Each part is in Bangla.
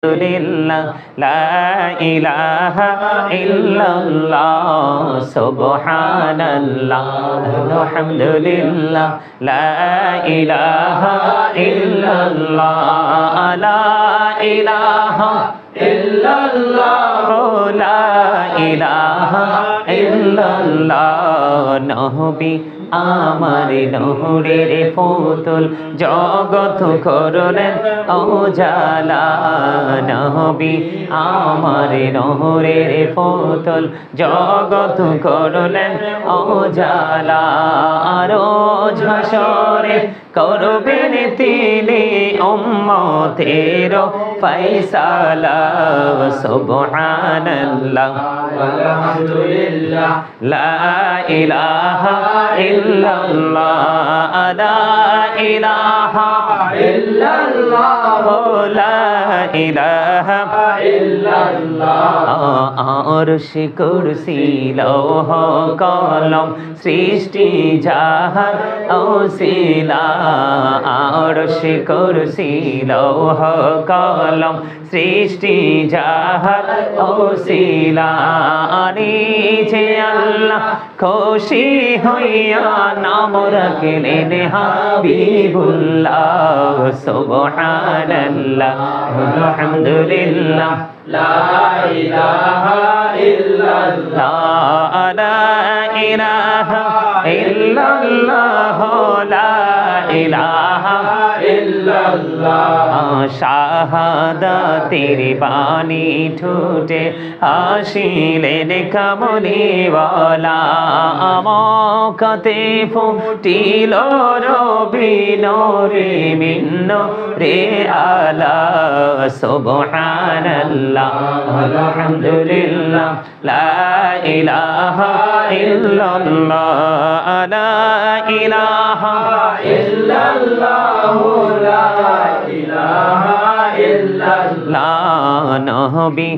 আলহামদুলিল্লাহ লা ইলাহা ইল্লাল্লাহ সুবহানাল্লাহ আলহামদুলিল্লাহ লা ইলাহা ইল্লাল্লাহ লা ইলাহা ইল্লাল্লাহ লা ইলাহা ইল্লাল্লাহ নবী আমার নূরের পুতুল জগৎ করলেন উজালা নবী আমার নূরের পুতুল জগৎ করলেন উজালা রোজ হাসরে করবেন তিনি উম্মতের ফয়সালা সুবহানাল্লাহ আলহামদুলিল্লাহ লা ইলাহা ইল্লাল্লাহ লা ইলাহা ইল্লাল্লাহ লা ইলাহা ইল্লাল্লাহ আরশ কুরসি লৌহ কলম সৃষ্টি জাহান ওসিলা আরশ কুরসি লৌহ কলম সৃষ্টি জাহান ওসিলা নিচে আল্লাহ খুশি হইয়া নাম রাখলেন হাবিবুল্লাহ সুবহানাল্লাহ আলহামদুলিল্লাহ লা ইলাহা ইল্লাল্লাহ লা ইলাহা ইল্লাল্লাহ লা ইলাহা ইল্লাল্লাহ শাহাদাতের বাণী ঠোঁটে আসিলেন কামলিওয়ালা আমকাতে ফুটিল রবি নূরে মিন্ন রে আলা সুবহানাল্লাহ আলহামদুলিল্লাহ লা ইলাহা ইল্লাল্লাহ লা ইলাহা ইল্লাল্লাহ লা ইলাহা ইল্লাল্লাহ নবী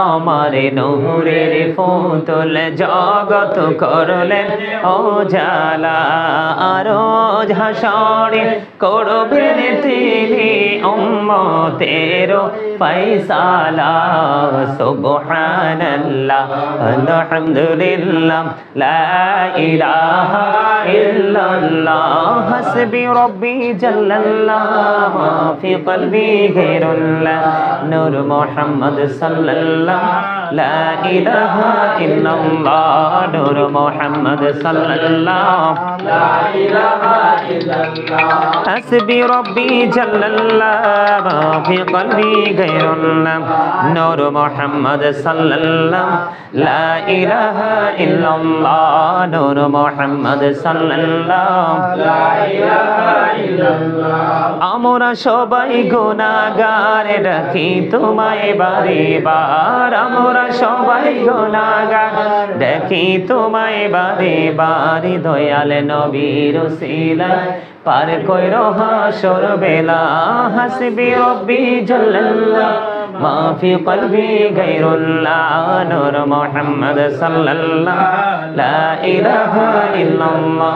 আমার নূরের পুতুল জগৎ করলেন উজালা রোজ হাসরে করবেন তিনি উম্মতের ফয়সালা সুবহানাল্লাহ আলহামদুলিল্লাহ লা ইলাহা ইল্লাল্লাহ হাসবি রব্বি জাল্লাল্লাহ মা ফি কলবি গায়রুল্লাহ নূর মুহাম্মদ সাল্লাল্লাহ লা ইলাহা ইল্লাল্লাহ নূর মুহাম্মদ সাল্লাল্লাহ লা ইলাহা ইল্লাল্লাহ হাসবি রব্বি জাল্লাল্লাহ মা ফি কলবি গায়রুল্লাহ নূর মুহাম্মদ সাল্লাল্লাহ লা ইলাহা ইল্লাল্লাহ নূর মুহাম্মদ সাল্লাল্লাহ লা ইলাহা ইল্লাল্লাহ আমরা সবাই গুনাহগার ডাকি তোমায় বারে বার আমরা সবাই গুনাহগার ডাকি তোমায় বারে বার দয়াল নবীর ওসিলায় পার কইরো হাসর বেলা হাসবি রব্বি জাল্লাল্লাহ মা ফি কলবি গায়রুল্লাহ নূর মুহাম্মদ সাল্লাল্লাহ লা ইলাহা ইল্লাল্লাহ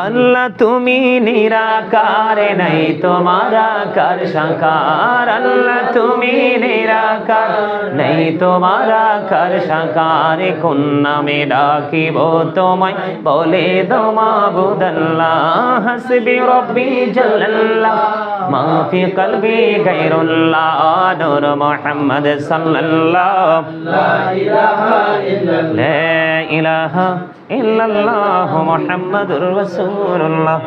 আল্লাহ তুমি নিরাকার নাই তোমার আকার সাকার আল্লাহ তুমি নিরাকার নাই তোমার আকার সাকার কোন নামে ডাকিব তোমায় বলে দো মাবুদাল্লাহ হাসবি রব্বি জাল্লাল্লাহ মা ফি কলবি গায়রুল্লাহ নূর মুহাম্মদ সাল্লাল্লাহ লা ইলাহা ইল্লাল্লাহ লা ইলাহা ইল্লাল্লাহ মুহাম্মাদুর রাসূলুল্লাহ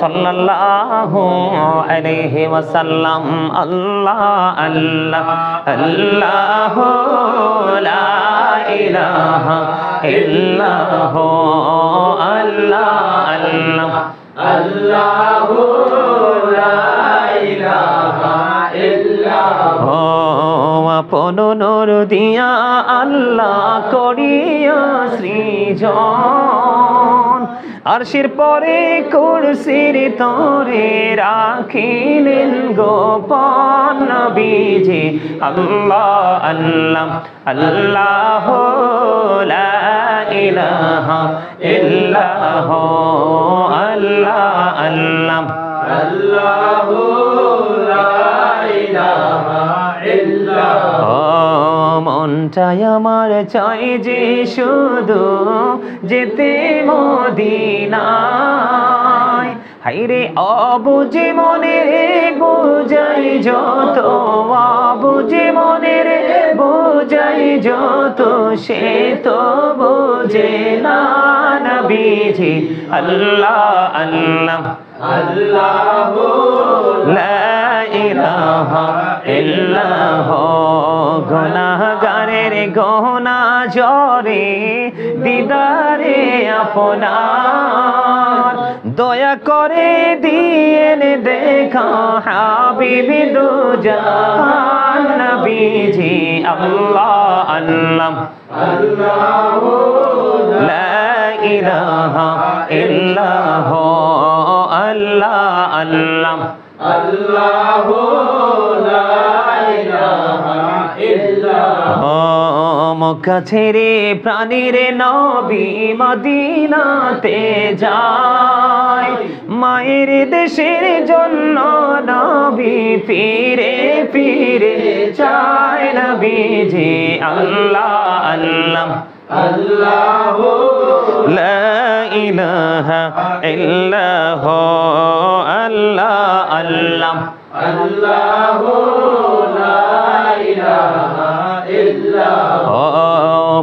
সাল্লাল্লাহু আলাইহি ওয়াসাল্লাম আল্লাহ আল্লাহ আল্লাহ লা ইলাহা ইল্লাল্লাহ আল্লাহ আল্লাহ আল্লাহু লা ইলাহা ইল্লাল্লাহ আপন নূর দিয়া আল্লাহ করিয়া সৃজন আরশের পরে কুরসির তরে রাখিলেন গোপন নবীজি আল্লাহ আল্লাহ আল্লাহ লা ইলাহা ইল্লাল্লাহ আল্লাহ আল্লাহ আল্লাহু লা ইলাহা ইল্লা ও মনটাই আমার চাই যে শুধু যেতে মদিনায় হাইরে অবুঝে মনের বোঝাই যত অবুঝে মনের বোঝাই যত সে তো বোঝে না নবীজি আল্লাহ আল্লাহ আল্লাহ লা ইলাহা ইল্লাল্লাহ গুনাহগারের গোনা জরে দিদারে আপনার দয়া করে দিয়েন দেখা হাবিবি দু জাহান নবীজি আল্লাহ আল্লাহ আল্লাহ লা ইলাহা ইল্লাল্লাহ আল্লাহ আল্লাহ আল্লাহ লা ইলাহা ইল্লাল্লাহ মক্কা ছেড়ে প্রাণীর নবী মদিনাতে যায় মায়ের দেশের জন্য নবী ফিরে ফিরে চায় নবীজি আল্লাহ আল্লাহ আল্লাহ লা ইলাহা ইল্লাল্লাহ আল্লাহ আল্লাহ আল্লাহ লা ইলাহা ইল্লাল্লাহ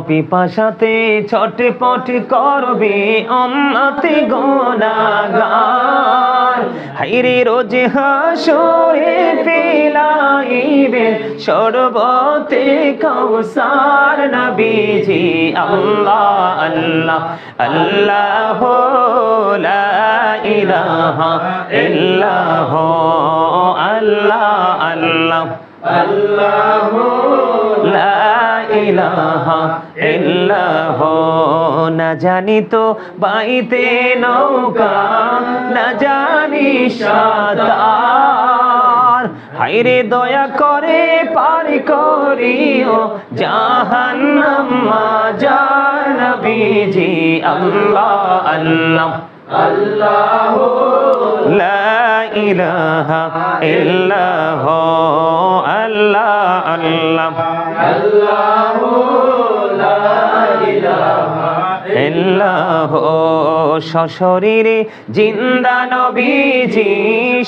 পিপাসাতে ছটপট করবে উম্মতে গুনাহগার হায়রে রোজ হাসরে পিলাইবে শরবতে কাউসার নবীজি আল্লাহ আল্লাহ আল্লাহ লা ইলাহা ইল্লাল্লাহ আল্লাহ আল্লাহ আল্লাহ লা ইলাহা ইল্লাল্লাহ না জানি তো বাইতে নৌকা না জানি সাঁতার হায়রে দয়া করে পার করিও জাহান্নাম মাজার নবীজি আল্লাহ আল্লাহ আল্লাহ লা ইলাহা ইল্লাল্লাহ আল্লাহ আল্লাহ আল্লাহ লা ইলাহা ইল্লাল্লাহ সশরীরে জিন্দা নবীজি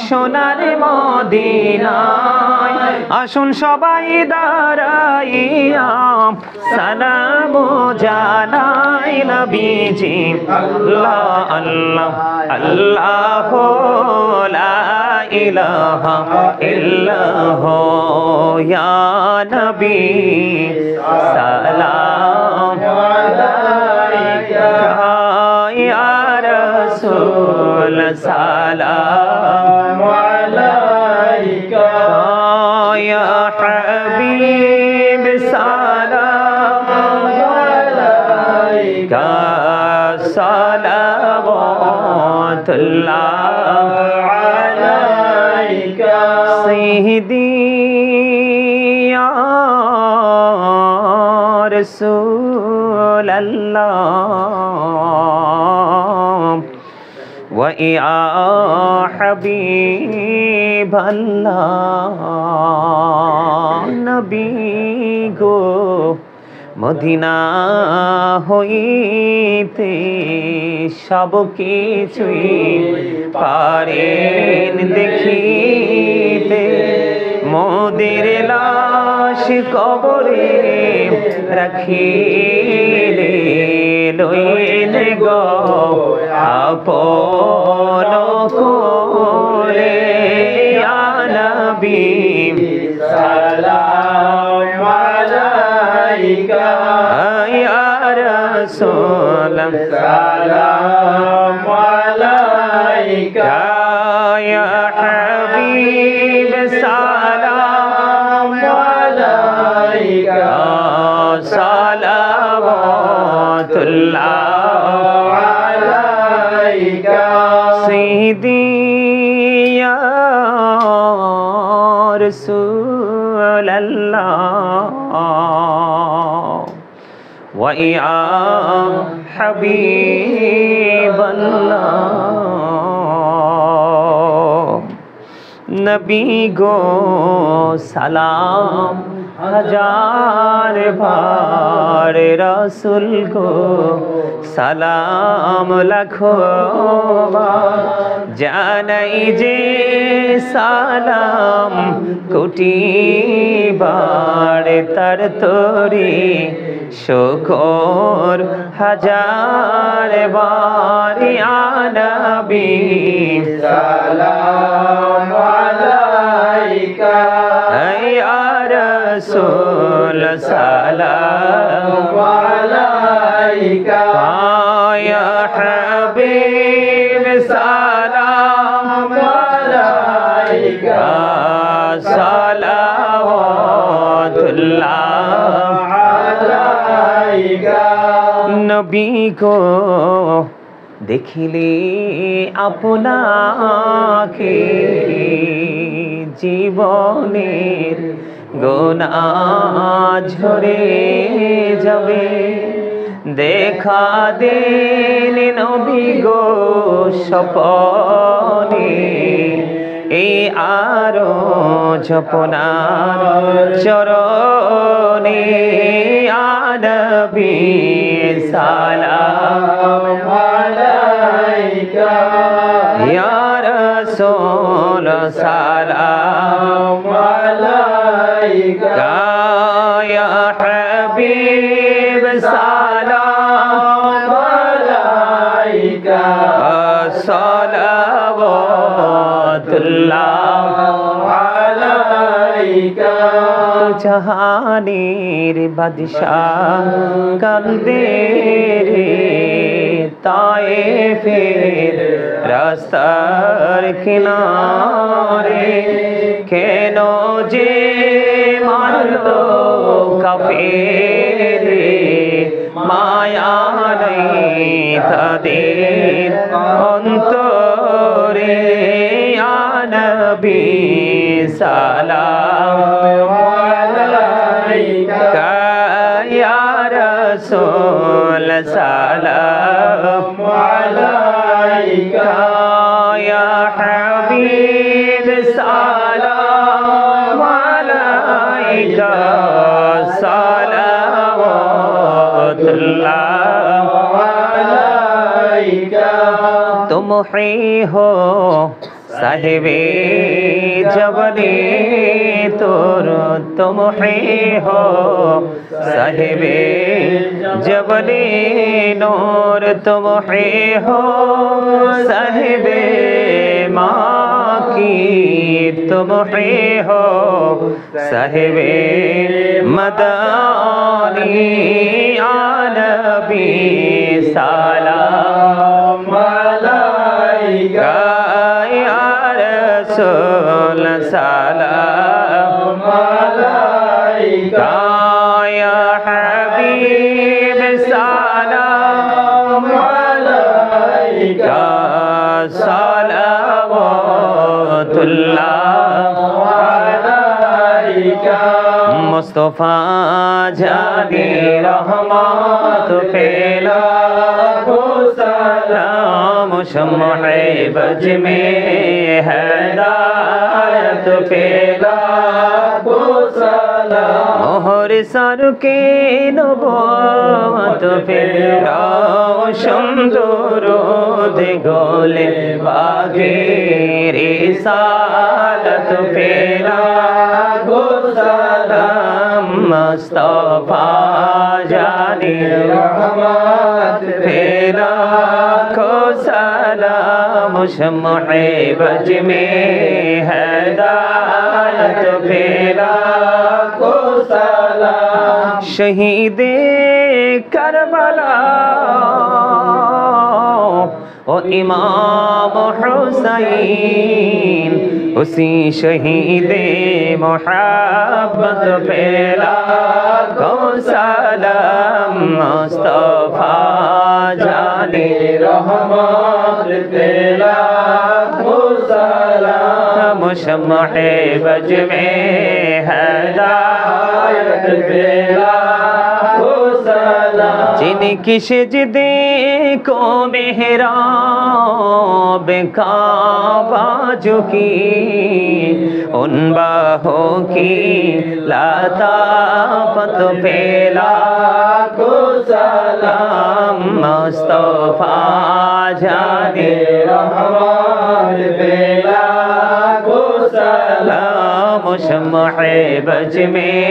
সোনার মদিনায় আসুন সবাই দাঁড়াইয়া সালাম জানাই নবীজি আল্লাহ আল্লাহ আল্লাহ লা ইলাহা ইল্লাল্লাহ ইয়া নবী সালাম আলাইকা ইয়া রাসূল সালাম আলাইকা ইয়া হাবিব সালাম আলাইকা সালাওয়াতুল্লাহ আলাইকা সাইয়্যিদি ইয়া রাসূলাল্লাহ ওয়া ইয়া হাবিবাল্লাহ নবী গো মদিনা হইতে সব কিছুই পারেন দেখিতে মোদের লাশ কবরে রাখিলে লইন গো আপন করে ইয়া নবী সালাম আলাইকা ইয়া রাসূল সালাম আলাইকা ইয়া হাবিব সালাম আলাইকা সালাওয়াতুল্লাহ আলাইকা সাইয়্যিদি ইয়া রাসূলাল্লাহ ওয়া ইয়া হাবিবাল্লাহ নবী গো সালাম हजार बार रसूल को सलाम लाखों बार जानाई जे सालाम कोटी बार तार तोरी शुक्र हजार बार या नबी सलाम अलैका या रसूल सलाम अलैका या हबीब सलाम अलैका सलावतुल्लाह अलैका नबी को देखिले आपनाके জীবনের গুনাহ ঝরে যাবে দেখা দিন নবী গো স্বপ্নে এই আরো জপনার চরণে ইয়া নবী সালাম আলাইকা ইয়া রাসূল সালাম আলাইকা ইয়া হাবিব সালাম আলাইকা সালাওয়াতুল্লাহ আলাইকা জাহানের বাদশাহ কান্দে রে তায়েফের রাস্তার কিনারে কেন যে মারলো কাফেরে মায়া নেই তাদের অন্তরে ইয়া নবী সালাম আলাইকা ইয়া রাসূল সালাম আলাইকা ইয়া হাবিব সালাম আলাইকা সালাওয়াতুল্লাহ আলাইকা तुम ही हो साहिबे जबले तोर तुम ही हो साहिबे जबले नूर तुम ही हो साहिबे माँ की तुम ही हो साहिबे मदानी या नबी सलाम अलैका या रसूल सलाम अलैका या हबीब सलाम अलैका सलावतुल्लाह अलैका मुस्तफा जाने रहमत फैला को सलाम शम्मे बज में हिदायत फैला को सलाम मोहर सर के नबूवत फैला शमदुरूद गोले बागे रिसालत फैला को सलाम मुस्तफा जाने रहमत फैला को सलाम शम्मे बज में हिदायत फैला को सलाम शहीदे करबला ओ इमाम हुसैन उसी शहीदे मोहब्बत फैला को सलाम मुस्तफा जाने रहमत फैला को सलाम शम्मे बज में हिदायत फैला को सलाम जिनकी सिजदे को मेहराब काबा झुकी, उन बाहों की लताफत पे लाखों सलाम। मुस्तफा जाने रहमत पे लाखों सलाम। शम्ह-ए बज में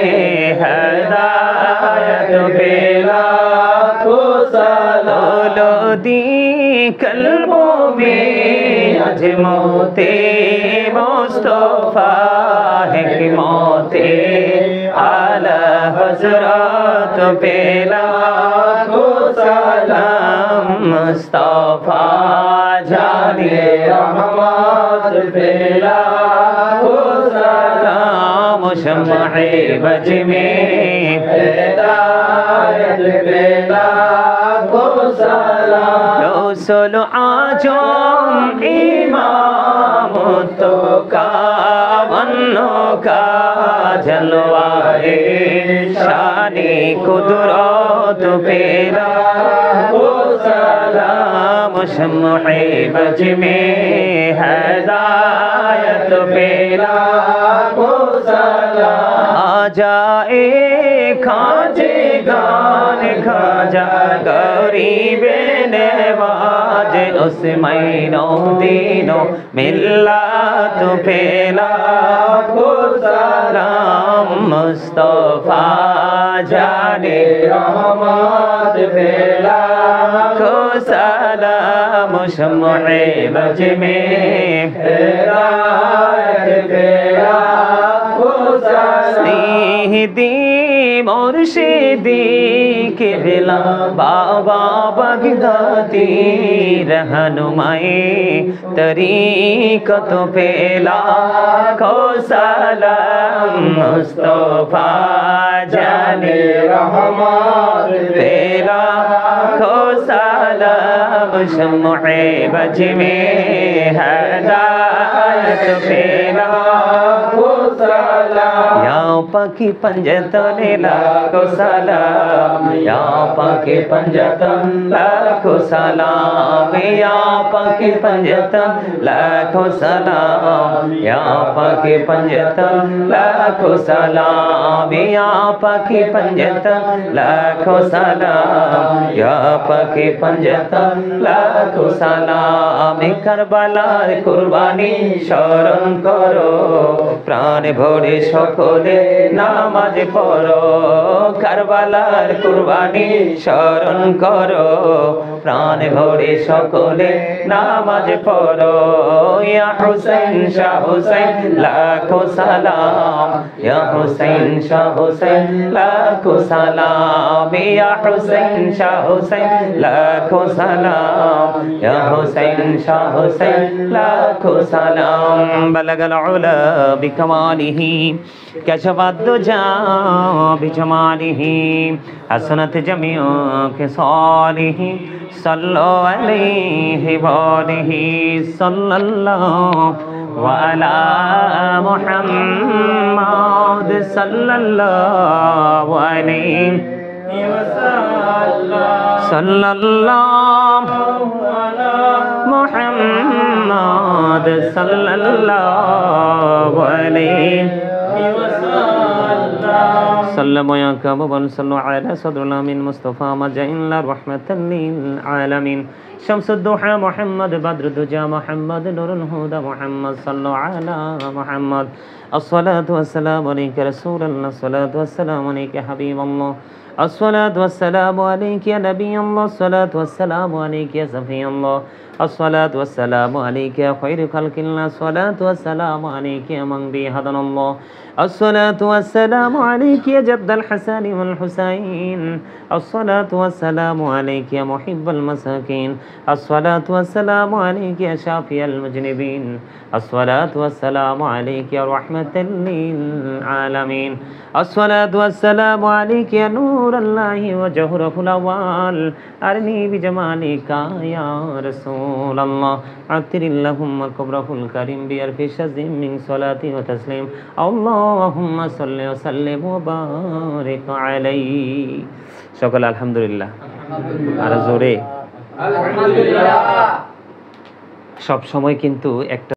हिदायत पे लाखों सलाम। लोदी कल्बों में आज मौते मुस्तफा है कि मौते आला हज़रत पे लाखों सलाम। मुस्तफा जाने रहमत पे लाखों सलाम। शम्ह-ए बज में हिदायत पे लाखों सलाम। रसूल आजम इमाम तो कावन्नो का जलवाए शानी कुदरत पे लाखों सलाम। शम्ह-ए बज में हिदायत पे लाखों सलाम। आ जाए खाजे गान खाजा गरीबे नवाज, उस महीनों दिनों मिल्लत पे लाखों सलाम। मुस्तफा जाने रहमत पे लाखों सलाम। शम्ह-ए बज में हिदायत पे लाखों सलाम। सीधी मुर्शिदी किबला बाबा बगदादी, रहनुमाई तरीक़त पे लाखों सलाम। मुस्तफा जाने रहमत पे लाखों सलाम। शम्ह-ए बज में हिदायत पे लाखों सलाम। या पाकी पंजतन लाखों सलाम, या पाकी पंजतन लाखों सलाम। या पाकी पंजतन लाखों सलाम, या पाकी पंजतन लाखों सलाम। या पाकी पंजतन लाखों सलाम, या पाकी पंजतन लाखों सलाम। करबलार कुरबानी স্মরণ করো, প্রাণ ভরে সকলে নামাজ পড়ো। কারবালার কুরবানি স্মরণ করো, প্রাণ ভরে সকলে নামাজ পড়ো। ইয়া হুসাইন শাহ হুসাইন লাখো সালাম, ইয়া হুসাইন শাহ হুসাইন লাখো সালাম। ইয়া হুসাইন শাহ হুসাইন লাখো সালাম, ইয়া হুসাইন শাহ হুসাইন লাখো সালাম। বালাগাল উলা বিকামালিহি কাশাফাদ দুজা বিজামালিহি, হাসনাত জামিউ খিসালিহি, সাল্লু আলাইহি ওয়া আলিহি সাল্লাল্লাহু আলা মুহাম্মাদ সাল্লাল্লাহু আলাইহি ওয়াসাল্লাম। সাল্লাল্লাহু আলা মুহাম্মাদ সাল্লাল্লাহু আলাইহি ওয়াসাল্লাম। সাল্লামু আলাইকা ওয়া সাল্লাল্লাহু আলা সাদরুল আমিন মুস্তাফা মাজাইল্লা রাহমাতাল লিল আলামিন। শামসুদ দুহা মুহাম্মদ বদরুদ্দুজা মুহাম্মদ নুরুল হুদা মুহাম্মদ সাল্লাল্লাহু আলা মুহাম্মদ। আসসালাতু ওয়াসসালামু আলাইকা রাসূলুল্লাহ, আসসালাতু ওয়াসসালামু আলাইকা হাবিবাল্লাহ, আসসালাতু ওয়াসসালামু আলাইকা ইয়া নাবিয়াল্লাহ, আসসালাতু ওয়াসসালামু আলাইকা ইয়া সাফিয়াল্লাহ, আসসালাতু ওয়াসসালামু আলাইকা ইয়া খায়রু খালকিল্লাহ, আসসালাতু ওয়াসসালামু আলাইকা ইয়া মান বি হাদানাল্লাহ, আসসালাতু ওয়াসসালামু আলাইকা ইয়া জাদ্দাল হাসান ওয়াল হুসাইন, আসসালাতু ওয়াসসালামু আলাইকা ইয়া মুহিব্বাল মাসাকিন, আসসালাতু ওয়াসসালামু আলাইকা ইয়া শাফিয়াল মুজনিবিন, আসসালাতু ওয়াসসালামু আলাইকা ইয়া রাহমাতাল লিল আলামিন, আসসালাতু ওয়াসসালামু আলাইকা ইয়া নূরাল্লাহি ওয়া জাহরাহুল আওয়াল, আরনি বিজামালিকা ইয়া রাসূলাল্লাহ, আতিরিল্লাহুম্মা কবরাহুল কারীম বিআরফি শাযিম মিন সালাতি ওয়া তাসলিম, আল্লাহুম্মা সাল্লি ওয়া সাল্লিম ওয়া বারিক আলাইহি। সকল আলহামদুলিল্লাহ। আর জোরে আলহামদুলিল্লাহ। সব সময় কিন্তু একটা